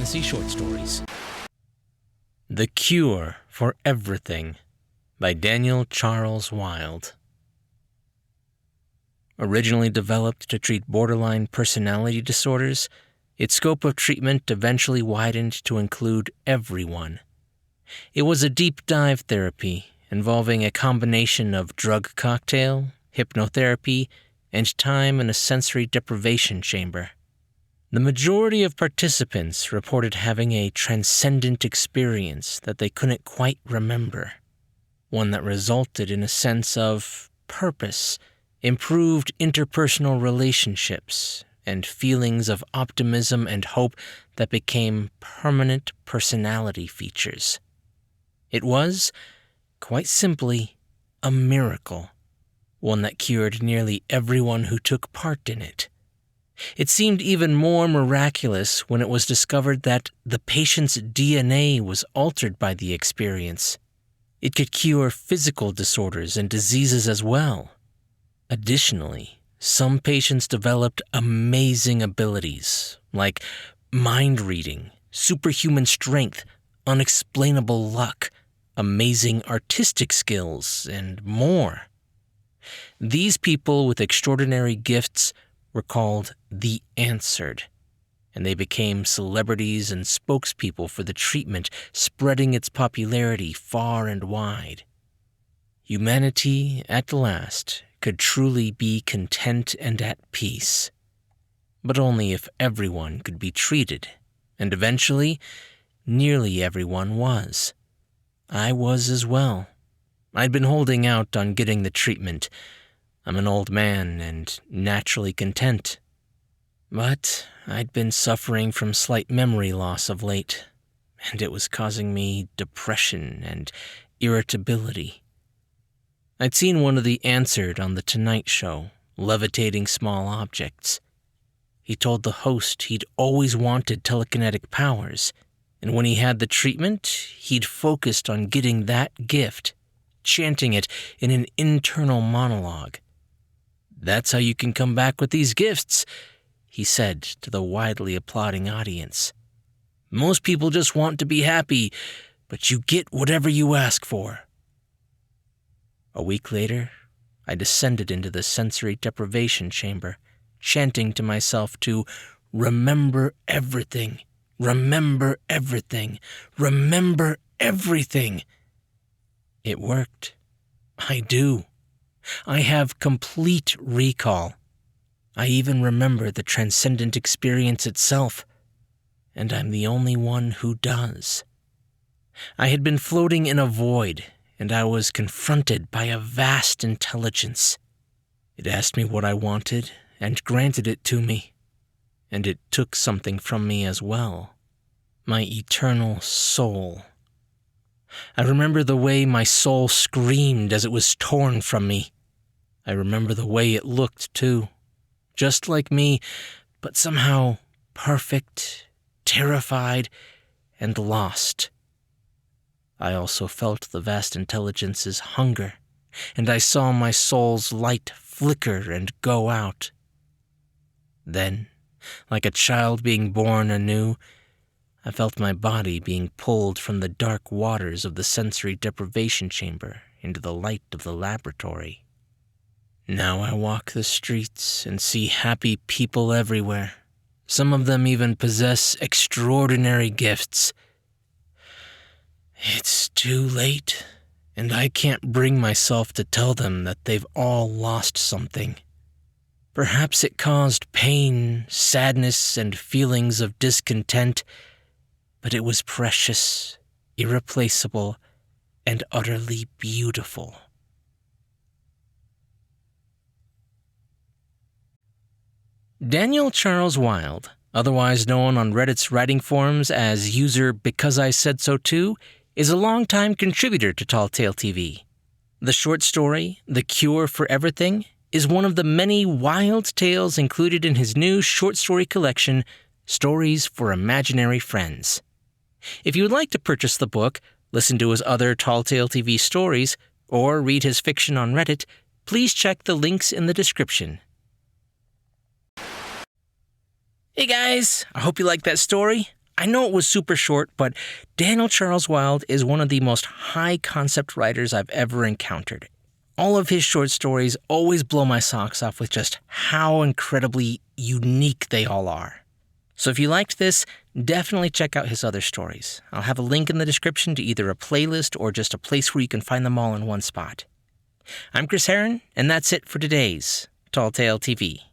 fantasy short stories. The Cure for Everything by Daniel Charles Wilde. Originally developed to treat borderline personality disorders, its scope of treatment eventually widened to include everyone. It was a deep dive therapy involving a combination of drug cocktail, hypnotherapy, and time in a sensory deprivation chamber. The majority of participants reported having a transcendent experience that they couldn't quite remember, one that resulted in a sense of purpose, improved interpersonal relationships, and feelings of optimism and hope that became permanent personality features. It was, quite simply, a miracle, one that cured nearly everyone who took part in it. It seemed even more miraculous when it was discovered that the patient's DNA was altered by the experience. It could cure physical disorders and diseases as well. Additionally, some patients developed amazing abilities like mind reading, superhuman strength, unexplainable luck, amazing artistic skills, and more. These people with extraordinary gifts were called the Answered, and they became celebrities and spokespeople for the treatment, spreading its popularity far and wide. Humanity, at last, could truly be content and at peace, but only if everyone could be treated, and eventually, nearly everyone was. I was as well. I'd been holding out on getting the treatment. I'm an old man and naturally content. But I'd been suffering from slight memory loss of late, and it was causing me depression and irritability. I'd seen one of the Answered on The Tonight Show, levitating small objects. He told the host he'd always wanted telekinetic powers, and when he had the treatment, he'd focused on getting that gift, chanting it in an internal monologue. "That's how you can come back with these gifts," he said to the widely applauding audience. "Most people just want to be happy, but you get whatever you ask for." A week later, I descended into the sensory deprivation chamber, chanting to myself to remember everything, remember everything, remember everything. It worked. I do. I have complete recall. I even remember the transcendent experience itself, and I'm the only one who does. I had been floating in a void, and I was confronted by a vast intelligence. It asked me what I wanted and granted it to me, and it took something from me as well, my eternal soul. I remember the way my soul screamed as it was torn from me. I remember the way it looked, too. Just like me, but somehow perfect, terrified, and lost. I also felt the vast intelligence's hunger, and I saw my soul's light flicker and go out. Then, like a child being born anew, I felt my body being pulled from the dark waters of the sensory deprivation chamber into the light of the laboratory. Now I walk the streets and see happy people everywhere. Some of them even possess extraordinary gifts. It's too late, and I can't bring myself to tell them that they've all lost something. Perhaps it caused pain, sadness, and feelings of discontent, but it was precious, irreplaceable, and utterly beautiful. Daniel Charles Wilde, otherwise known on Reddit's writing forums as user BecauseISaidSoToo, is a longtime contributor to Tall Tale TV. The short story, The Cure for Everything, is one of the many wild tales included in his new short story collection, Stories for Imaginary Friends. If you would like to purchase the book, listen to his other Tall Tale TV stories, or read his fiction on Reddit, please check the links in the description. Hey guys, I hope you liked that story. I know it was super short, but Daniel Charles Wilde is one of the most high-concept writers I've ever encountered. All of his short stories always blow my socks off with just how incredibly unique they all are. So if you liked this, definitely check out his other stories. I'll have a link in the description to either a playlist or just a place where you can find them all in one spot. I'm Chris Herron, and that's it for today's Tall Tale TV.